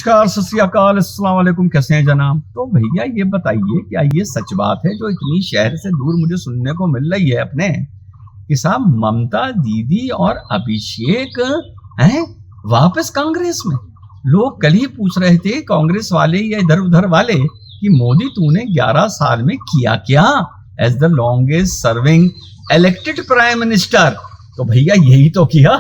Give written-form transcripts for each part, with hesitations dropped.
नमस्कार, सत श्री अकाल, अस्सलाम वालेकुम। कैसे हैं जनाब? तो भैया ये बताइए, क्या ये सच बात है जो इतनी शहर से दूर मुझे सुनने को मिल रही है अपने कि साहब ममता दीदी और अभिषेक हैं वापस कांग्रेस में? लोग कल ही पूछ रहे थे कांग्रेस वाले या इधर उधर वाले कि मोदी तूने 11 साल में किया क्या as the longest serving elected prime minister. तो भैया यही तो किया।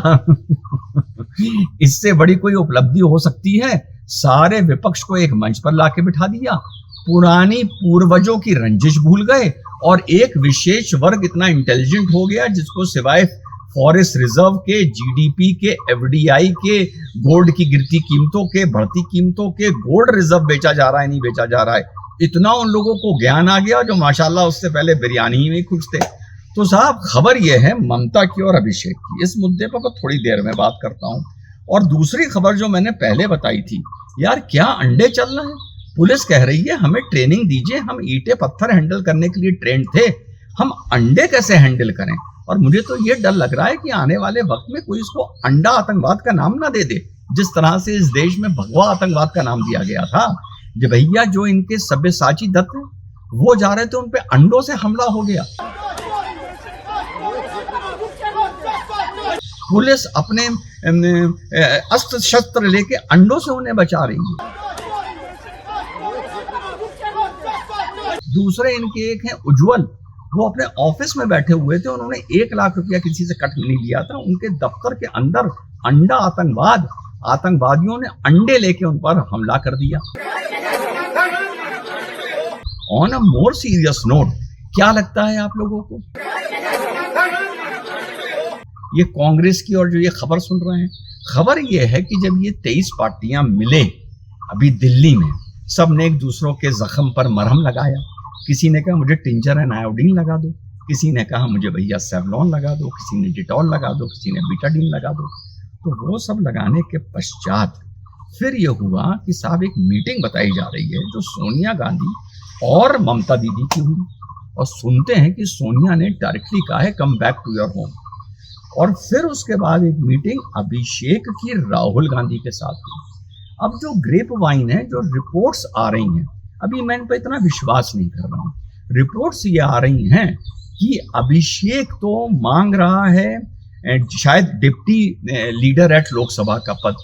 इससे बड़ी कोई उपलब्धि हो सकती है? सारे विपक्ष को एक मंच पर लाके बिठा दिया, पुरानी पूर्वजों की रंजिश भूल गए और एक विशेष वर्ग इतना इंटेलिजेंट हो गया जिसको सिवाय फॉरेस्ट रिजर्व के, जीडीपी के, एफडीआई के, गोल्ड की गिरती कीमतों के, बढ़ती कीमतों के, गोल्ड रिजर्व बेचा जा रहा है नहीं बेचा जा रहा है, इतना उन लोगों को ज्ञान आ गया जो माशाल्लाह उससे पहले बिरयानी ही में खुश थे। तो साहब खबर यह है ममता की और अभिषेक की। इस मुद्दे पर थोड़ी देर में बात करता हूं। और दूसरी खबर जो मैंने पहले बताई थी, यार क्या अंडे चल रहे हैं? पुलिस कह रही है हमें ट्रेनिंग दीजिए, हम ईंटें पत्थर हैंडल करने के लिए ट्रेंड थे, हम अंडे कैसे हैंडल करें? और मुझे तो ये डर लग रहा है कि आने वाले वक्त में कोई इसको अंडा आतंकवाद का नाम ना दे दे, जिस तरह से इस देश में भगवा आतंकवाद का नाम दिया गया था। जो भैया जो इनके सब्यसाची दत्त वो जा रहे थे, उन पे अंडों से हमला हो गया। पुलिस अपने अस्त्र शस्त्र लेके अंडों से उन्हें बचा रही है। दूसरे इनके एक हैं उज्जवल, वो अपने ऑफिस में बैठे हुए थे, उन्होंने 1 लाख रुपया किसी से कट नहीं लिया था। उनके दफ्तर के अंदर अंडा आतंकवाद, आतंकवादियों ने अंडे लेके उन पर हमला कर दिया। On a more serious note, क्या लगता है आप लोगों को ये कांग्रेस की और जो ये खबर सुन रहे हैं, खबर ये है कि जब ये 23 पार्टियां मिले अभी दिल्ली में, सब ने एक दूसरों के जख्म पर मरहम लगाया। किसी ने कहा मुझे टिंचर एंड आयोडीन लगा दो, किसी ने कहा मुझे भैया सेवलॉन लगा दो, किसी ने डिटॉल लगा दो, किसी ने बीटाडीन लगा दो। तो वो सब लगाने के पश्चात फिर ये हुआ कि साहब एक मीटिंग बताई जा रही है जो सोनिया गांधी और ममता दीदी की हुई, और सुनते हैं कि सोनिया ने डायरेक्टली कहा है come back to your home. और फिर उसके बाद एक मीटिंग अभिषेक की राहुल गांधी के साथ हुई। अब जो ग्रेप वाइन है, जो रिपोर्ट्स आ रही हैं, अभी मैं इन पर इतना विश्वास नहीं कर रहा हूँ। रिपोर्ट्स ये आ रही हैं कि अभिषेक तो मांग रहा है शायद डिप्टी लीडर एट लोकसभा का पद,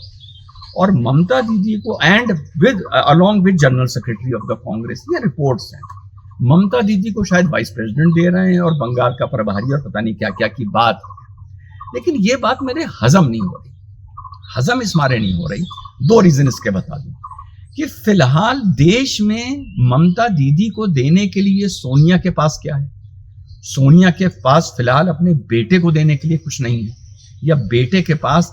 और ममता दीदी को and with along with general secretary of the Congress. ये रिपोर्ट्स हैं। ममता दीदी को शायद वाइस प्रेसिडेंट दे रहे हैं और बंगाल का प्रभारी और पता नहीं क्या क्या की बात। लेकिन ये बात मेरे हजम नहीं हो रही। हजम इस मारे नहीं हो रही, 2 रीजन इसके बता दूं कि फिलहाल देश में ममता दीदी को देने के लिए सोनिया के पास क्या है? सोनिया के पास फिलहाल अपने बेटे को देने के लिए कुछ नहीं है, या बेटे के पास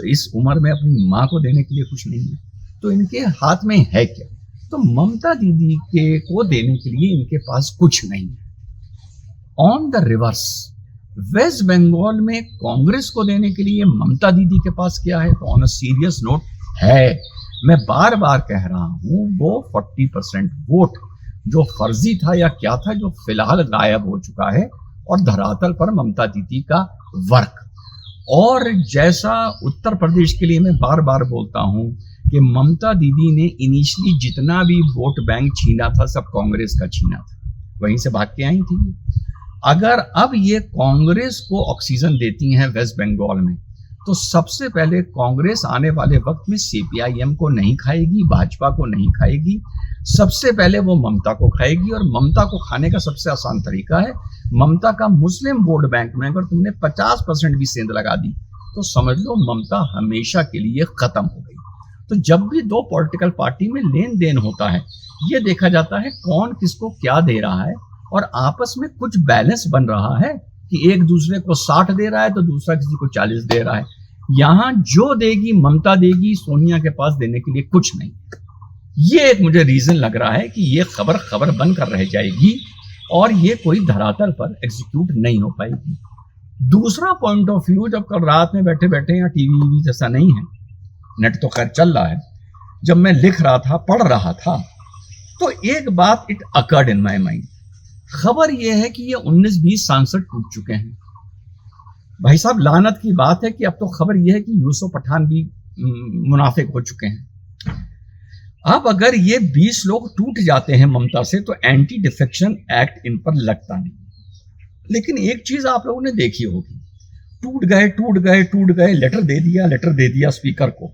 इस उम्र में अपनी मां को देने के लिए कुछ नहीं है। तो इनके हाथ में है क्या? तो ममता दीदी के को देने के लिए इनके पास कुछ नहीं है। On the reverse, West Bengal में कांग्रेस को देने के लिए ममता दीदी के पास क्या है? तो ऑन अ सीरियस नोट है, मैं बार बार कह रहा हूं, वो 40% वोट जो फर्जी था या क्या था, जो फिलहाल गायब हो चुका है, और धरातल पर ममता दीदी का वर्क। और जैसा उत्तर प्रदेश के लिए मैं बार बार बोलता हूं कि ममता दीदी ने इनिशियली जितना भी वोट बैंक छीना था सब कांग्रेस का छीना था, वहीं से भाग के आई थी। अगर अब ये कांग्रेस को ऑक्सीजन देती हैं वेस्ट बंगाल में, तो सबसे पहले कांग्रेस आने वाले वक्त में सीपीआईएम को नहीं खाएगी, भाजपा को नहीं खाएगी, सबसे पहले वो ममता को खाएगी। और ममता को खाने का सबसे आसान तरीका है, ममता का मुस्लिम वोट बैंक में अगर तुमने 50% भी सेंध लगा दी तो समझ लो ममता हमेशा के लिए खत्म हो गई। तो जब भी 2 पॉलिटिकल पार्टी में लेन देन होता है, ये देखा जाता है कौन किसको क्या दे रहा है, और आपस में कुछ बैलेंस बन रहा है कि एक दूसरे को 60 दे रहा है तो दूसरा किसी को 40 दे रहा है। यहां जो देगी ममता देगी, सोनिया के पास देने के लिए कुछ नहीं। ये एक मुझे रीजन लग रहा है कि ये खबर बनकर रह जाएगी और ये कोई धरातल पर एग्जीक्यूट नहीं हो पाएगी। दूसरा पॉइंट ऑफ व्यू, जब कल रात में बैठे बैठे, या टीवी जैसा नहीं है, नेट तो खैर चल रहा है, जब मैं लिख रहा था, पढ़ रहा था, तो एक बात it occurred in my mind. खबर यह है कि ये 19-20 सांसद टूट चुके हैं। भाई साहब लानत की बात है कि अब तो खबर यह है कि यूसुफ पठान भी मुनाफिक हो चुके हैं। अब अगर ये 20 लोग टूट जाते हैं ममता से तो एंटी डिफेक्शन एक्ट इन पर लगता नहीं। लेकिन एक चीज आप लोगों ने देखी होगी, टूट गए, लेटर दे दिया स्पीकर को,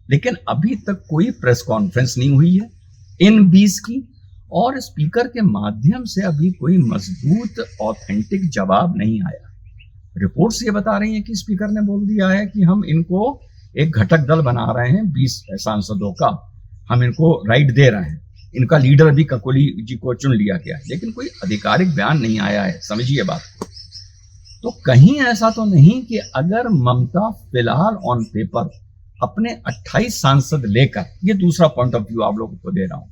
लेकिन अभी तक कोई प्रेस कॉन्फ्रेंस नहीं हुई है इन 20 की, और स्पीकर के माध्यम से अभी कोई मजबूत ऑथेंटिक जवाब नहीं आया। रिपोर्ट्स ये बता रही हैं कि स्पीकर ने बोल दिया है कि हम इनको एक घटक दल बना रहे हैं 20 सांसदों का, हम इनको राइट दे रहे हैं, इनका लीडर भी ककोली जी को चुन लिया गया है, लेकिन कोई आधिकारिक बयान नहीं आया है। समझिए बात को। तो कहीं ऐसा तो नहीं कि अगर ममता फिलहाल ऑन पेपर अपने 28 सांसद लेकर, ये दूसरा पॉइंट ऑफ व्यू आप लोगों को दे रहा हूं,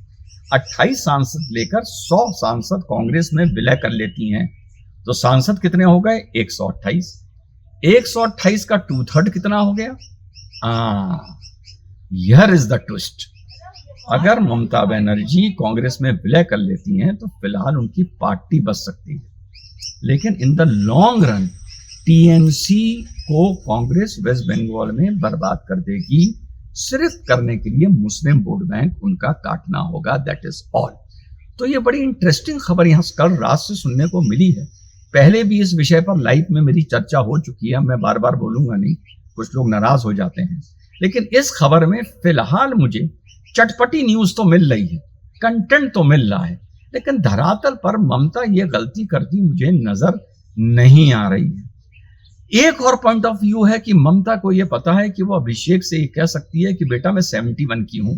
28 सांसद लेकर 100 सांसद कांग्रेस में विलय कर लेती हैं, तो सांसद कितने हो गए? 128। 128 का 2/3 कितना हो गया? Here is the twist. अगर ममता बनर्जी कांग्रेस में विलय कर लेती हैं तो फिलहाल उनकी पार्टी बच सकती है, लेकिन in the long run TMC को कांग्रेस वेस्ट बंगाल में बर्बाद कर देगी। सिर्फ करने के लिए मुस्लिम वोट बैंक उनका काटना होगा, दैट इज ऑल। तो ये बड़ी इंटरेस्टिंग खबर यहाँ कल रात से सुनने को मिली है। पहले भी इस विषय पर लाइव में मेरी चर्चा हो चुकी है, मैं बार बार बोलूंगा नहीं, कुछ लोग नाराज हो जाते हैं, लेकिन इस खबर में फिलहाल मुझे चटपटी न्यूज तो मिल रही है, कंटेंट तो मिल रहा है, लेकिन धरातल पर ममता ये गलती करती मुझे नजर नहीं आ रही है। एक और पॉइंट ऑफ व्यू है कि ममता को यह पता है कि वो अभिषेक से ये कह सकती है कि बेटा मैं 71 की हूं,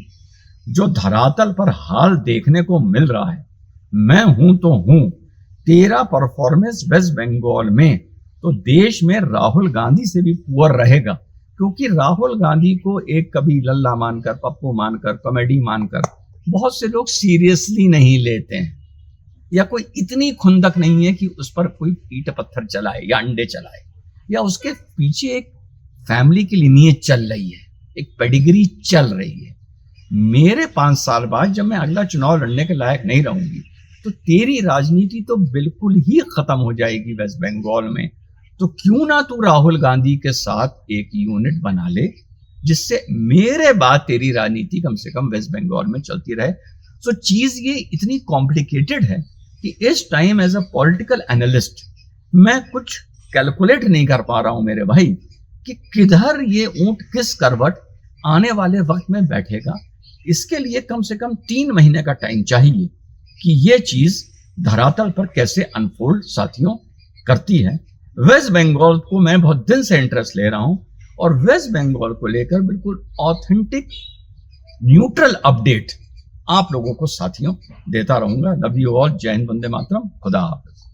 जो धरातल पर हाल देखने को मिल रहा है, मैं हूं तो हूं, तेरा परफॉर्मेंस वेस्ट बंगाल में तो देश में राहुल गांधी से भी पुअर रहेगा, क्योंकि राहुल गांधी को एक कभी लल्ला मानकर, पप्पू मानकर, कॉमेडी मानकर बहुत से लोग सीरियसली नहीं लेते हैं, या कोई इतनी खुंदक नहीं है कि उस पर कोई ईंट पत्थर चलाए या अंडे चलाए, या उसके पीछे एक फैमिली की लिनियज चल रही है, एक पेडिग्री चल रही है। मेरे 5 साल बाद जब मैं अगला चुनाव लड़ने के लायक नहीं रहूंगी तो तेरी राजनीति तो बिल्कुल ही खत्म हो जाएगी वेस्ट बंगाल में। तो क्यों ना तू राहुल गांधी के साथ एक यूनिट बना ले, जिससे मेरे बाद तेरी राजनीति कम से कम वेस्ट बंगाल में चलती रहे। सो चीज ये इतनी कॉम्प्लिकेटेड है कि इस time as a political analyst मैं कुछ कैलकुलेट नहीं कर पा रहा हूं मेरे भाई, कि किधर ये ऊंट किस करवट आने वाले वक्त में बैठेगा। इसके लिए कम से कम 3 महीने का टाइम चाहिए कि ये चीज धरातल पर कैसे अनफोल्ड साथियों करती है। वेस्ट बंगाल को मैं बहुत दिन से इंटरेस्ट ले रहा हूं, और वेस्ट बंगाल को लेकर बिल्कुल ऑथेंटिक न्यूट्रल अपडेट आप लोगों को साथियों देता रहूंगा। Love you all. जय हिंद, वंदे मातरम, खुदा हाफिज।